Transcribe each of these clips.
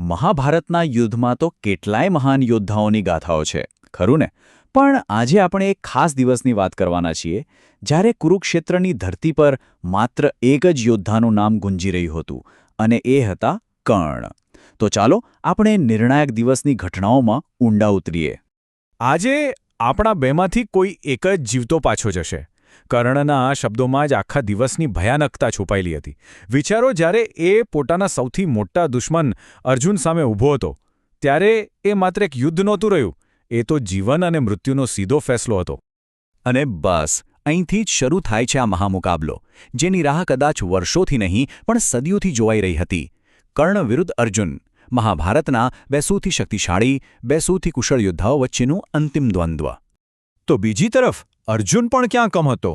મહાભારતના યુદ્ધમાં તો કેટલાય મહાન યોદ્ધાઓની ગાથાઓ છે, ખરું ને? પણ આજે આપણે એક ખાસ દિવસની વાત કરવાના છીએ, જ્યારે કુરુક્ષેત્રની ધરતી પર માત્ર એક જ યોદ્ધાનું નામ ગુંજી રહ્યું હતું, અને એ હતા કર્ણ. તો ચાલો આપણે નિર્ણાયક દિવસની ઘટનાઓમાં ઊંડા ઉતરીએ. આજે આપણા બેમાંથી કોઈ એક જ જીવતો પાછો જશે. કર્ણના આ શબ્દોમાં જ આખા દિવસની ભયાનકતા છુપાયેલી હતી. વિચારો, જ્યારે એ પોતાના સૌથી મોટા દુશ્મન અર્જુન સામે ઊભો હતો, ત્યારે એ માત્ર એક યુદ્ધ નહોતું રહ્યું, એ તો જીવન અને મૃત્યુનો સીધો ફેસલો હતો. અને બસ અહીંથી જ શરૂ થાય છે આ મહામુકાબલો, જેની રાહ કદાચ વર્ષોથી નહીં પણ સદીઓથી જોવાઈ રહી હતી. કર્ણ વિરુદ્ધ અર્જુન, મહાભારતના બે સૌથી શક્તિશાળી, બે સૌથી કુશળ યોદ્ધાઓ વચ્ચેનું અંતિમ દ્વંદ્વ. તો બીજી તરફ અર્જુન પણ ક્યાં કમ હતો,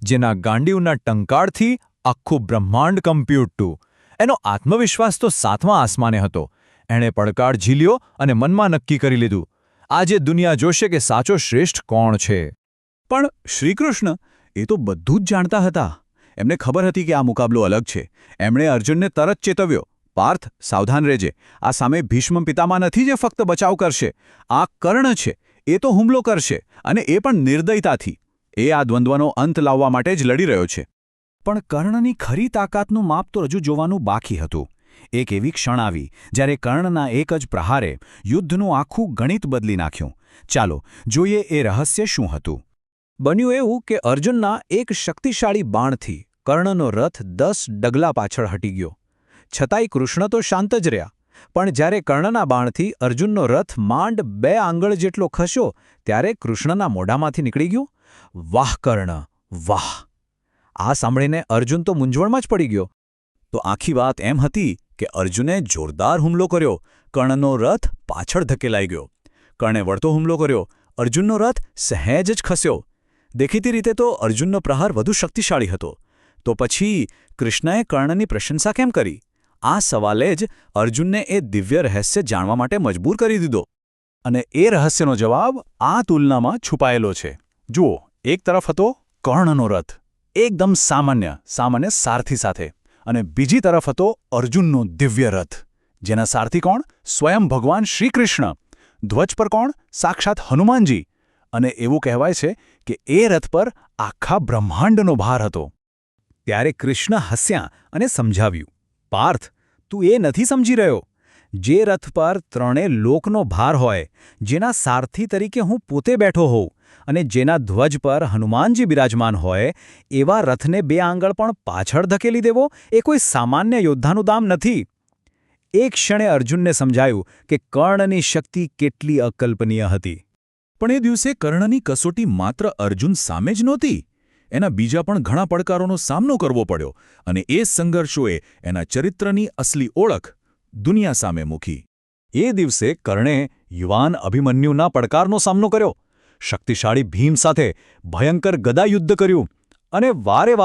જેના ગાંડીવના ટંકારથી આખું બ્રહ્માંડ કમ્પ્યુટતું. એનો આત્મવિશ્વાસ તો 7મા આસમાને હતો. એણે પડકાર ઝીલ્યો અને મનમાં નક્કી કરી લીધું, આજે દુનિયા જોશે કે સાચો શ્રેષ્ઠ કોણ છે. પણ શ્રીકૃષ્ણ એ તો બધું જ જાણતા હતા. એમને ખબર હતી કે આ મુકાબલો અલગ છે. એમણે અર્જુનને તરત ચેતવ્યો, પાર્થ, સાવધાન રહેજે. આ સામે ભીષ્મ પિતામહ નથી જે ફક્ત બચાવ કરશે, આ કર્ણ છે, એ તો હુમલો કરશે, અને એ પણ નિર્દયતાથી. એ આ દ્વંદ્વનો અંત લાવવા માટે જ લડી રહ્યો છે. પણ કર્ણની ખરી તાકાતનું માપ તો હજુ જોવાનું બાકી હતું. એક એવી ક્ષણ આવી જ્યારે કર્ણના એક જ પ્રહારે યુદ્ધનું આખું ગણિત બદલી નાખ્યું. ચાલો જોઈએ એ રહસ્ય શું હતું. બન્યું એવું કે અર્જુનના એક શક્તિશાળી બાણથી કર્ણનો રથ 10 ડગલા પાછળ હટી ગયો. છતાંય કૃષ્ણ તો શાંત જ રહ્યા. પણ જ્યારે કર્ણના બાણથી અર્જુનનો રથ માંડ 2 આંગળ જેટલો ખસ્યો, ત્યારે કૃષ્ણના મોઢામાંથી નીકળી ગયું, વાહ કર્ણ, વાહ! આ સાંભળીને અર્જુન તો મૂંઝવણમાં જ પડી ગયો. તો આખી વાત એમ હતી કે અર્જુને જોરદાર હુમલો કર્યો, કર્ણનો રથ પાછળ ધકેલાઈ ગયો. કર્ણે વળતો હુમલો કર્યો, અર્જુનનો રથ સહેજ જ ખસ્યો. દેખીતી રીતે તો અર્જુનનો પ્રહાર વધુ શક્તિશાળી હતો. તો પછી કૃષ્ણએ કર્ણની પ્રશંસા કેમ કરી? આ સવાલે જ અર્જુનને એ દિવ્ય રહસ્ય જાણવા માટે મજબૂર કરી દીધો. અને એ રહસ્યનો જવાબ આ તુલનામાં છુપાયેલો છે. જુઓ, એક તરફ હતો કર્ણનો રથ, એકદમ સામાન્ય સારથી સાથે, અને બીજી તરફ હતો અર્જુનનો દિવ્ય રથ, જેના સારથી કોણ? સ્વયં ભગવાન શ્રીકૃષ્ણ. ધ્વજ પર કોણ? સાક્ષાત હનુમાનજી. અને એવું કહેવાય છે કે એ રથ પર આખા બ્રહ્માંડનો ભાર હતો. ત્યારે કૃષ્ણ હસ્યા અને સમજાવ્યું, પાર્થ, તું એ નથી સમજી રહ્યો. જે રથ પર 3 લોકનો ભાર હોય, જેના સારથી તરીકે હું પોતે બેઠો હોઉં, અને જેના ધ્વજ પર હનુમાનજી બિરાજમાન હોય, એવા રથને 2 આંગળ પણ પાછળ ધકેલી દેવો એ કોઈ સામાન્ય યોદ્ધાનું દામ નથી. એક ક્ષણે અર્જુનને સમજાયું કે કર્ણની શક્તિ કેટલી અકલ્પનીય હતી. પણ એ દિવસે કર્ણની કસોટી માત્ર અર્જુન સામે જ નહોતી. એના બીજા પણ ઘણા પડકારોનો સામનો કરવો પડ્યો, અને એ સંઘર્ષોએ એના ચરિત્રની અસલી ઓળખ દુનિયા સામે મૂકી. એ દિવસે કર્ણે યુવાન અભિમન્યુના પડકારનો સામનો કર્યો, શક્તિશાળી ભીમ સાથે ભયંકર ગદાયુદ્ધ કર્યું, અને વારે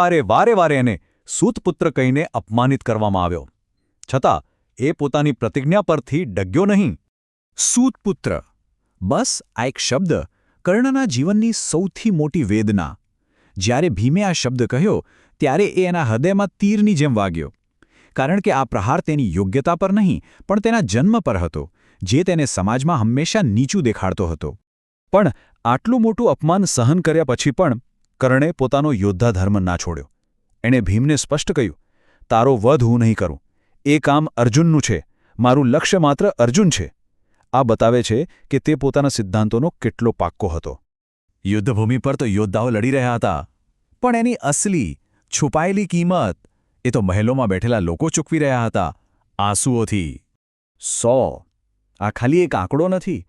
વારે એને સૂતપુત્ર કહીને અપમાનિત કરવામાં આવ્યો. છતાં એ પોતાની પ્રતિજ્ઞા પરથી ડગ્યો નહીં. સૂતપુત્ર, બસ આ એક શબ્દ કર્ણના જીવનની સૌથી મોટી વેદના. જ્યારે ભીમે આ શબ્દ કહ્યો, ત્યારે એ એના હૃદયમાં તીરની જેમ વાગ્યો. કારણ કે આ પ્રહાર તેની યોગ્યતા પર નહીં, પણ તેના જન્મ પર હતો, જે તેને સમાજમાં હંમેશા નીચું દેખાડતો હતો. પણ આટલું મોટું અપમાન સહન કર્યા પછી પણ કર્ણે પોતાનો યોદ્ધા ધર્મ ના છોડ્યો. એણે ભીમને સ્પષ્ટ કહ્યું, તારો વધ હું નહીં કરું. એ કામ અર્જુનનું છે, મારું લક્ષ્ય માત્ર અર્જુન છે. આ બતાવે છે કે તે પોતાના સિદ્ધાંતોનો કેટલો પાક્કો હતો. યુદ્ધભૂમિ પર તો યોદ્ધાઓ લડી રહ્યા હતા, પણ એની અસલી, છુપાયેલી કિંમત એ તો મહેલોમાં બેઠેલા લોકો ચૂકવી રહ્યા હતા, આંસુઓથી. 100 આ ખાલી એક આંકડો નથી.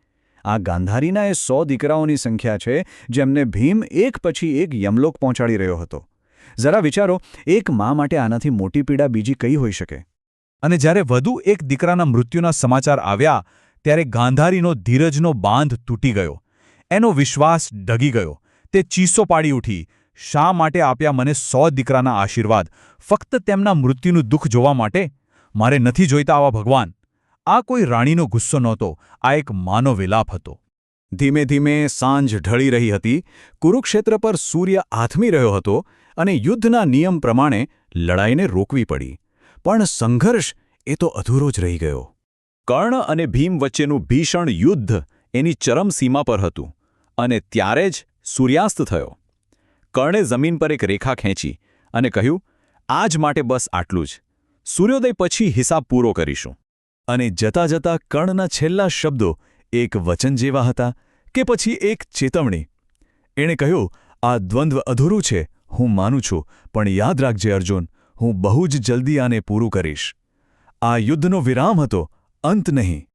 આ ગાંધારીના એ 100 દીકરાઓની સંખ્યા છે, જેમને ભીમ એક પછી એક યમલોક પહોંચાડી રહ્યો હતો. જરા વિચારો, એક મા માટે આનાથી મોટી પીડા બીજી કઈ હોઈ શકે? અને જ્યારે વધુ એક દીકરાના મૃત્યુના સમાચાર આવ્યા, ત્યારે ગાંધારીનો ધીરજનો બાંધ તૂટી ગયો. એનો વિશ્વાસ ડગી ગયો. તે ચીસો પાડી ઉઠી, શા માટે આપ્યા મને 100 દીકરાના આશીર્વાદ, ફક્ત તેમના મૃત્યુનું દુઃખ જોવા માટે? મારે નથી જોઈતા આવા ભગવાન. આ કોઈ રાણીનો ગુસ્સો નહોતો, આ એક માનો વિલાપ હતો. ધીમે ધીમે સાંજ ઢળી રહી હતી, કુરુક્ષેત્ર પર સૂર્ય આથમી રહ્યો હતો, અને યુદ્ધના નિયમ પ્રમાણે લડાઈને રોકવી પડી. પણ સંઘર્ષ એ તો અધૂરો જ રહી ગયો. કર્ણ અને ભીમ વચ્ચેનું ભીષણ યુદ્ધ એની ચરમસીમા પર હતું અને ત્યારે જ સૂર્યાસ્ત થયો. કર્ણે જમીન પર એક રેખા ખેંચી અને કહ્યું, આજ માટે બસ આટલું જ. સૂર્યોદય પછી હિસાબ પૂરો કરીશું. અને જતા જતા કર્ણના છેલ્લા શબ્દો એક વચન જેવા હતા કે પછી એક ચેતવણી. એણે કહ્યું, આ દ્વંદ્વ અધૂરું છે, હું માનું છું, પણ યાદ રાખજે અર્જુન, હું બહુ જ જલ્દી આને પૂરું કરીશ. આ યુદ્ધનો વિરામ હતો, અંત નહીં.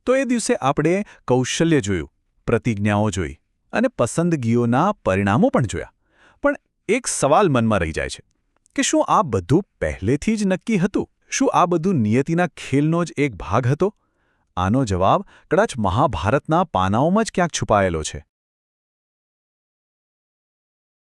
તો એ દિવસે આપણે કૌશલ્ય જોયું, પ્રતિજ્ઞાઓ જોઈ અને પસંદગીઓના પરિણામો પણ જોયા. પણ એક સવાલ મનમાં રહી જાય છે કે શું આ બધું પહેલેથી જ નક્કી હતું? શું આ બધું નિયતિના ખેલનો જ એક ભાગ હતો? આનો જવાબ કદાચ મહાભારતના પાનાઓમાં જ ક્યાંક છુપાયેલો છે.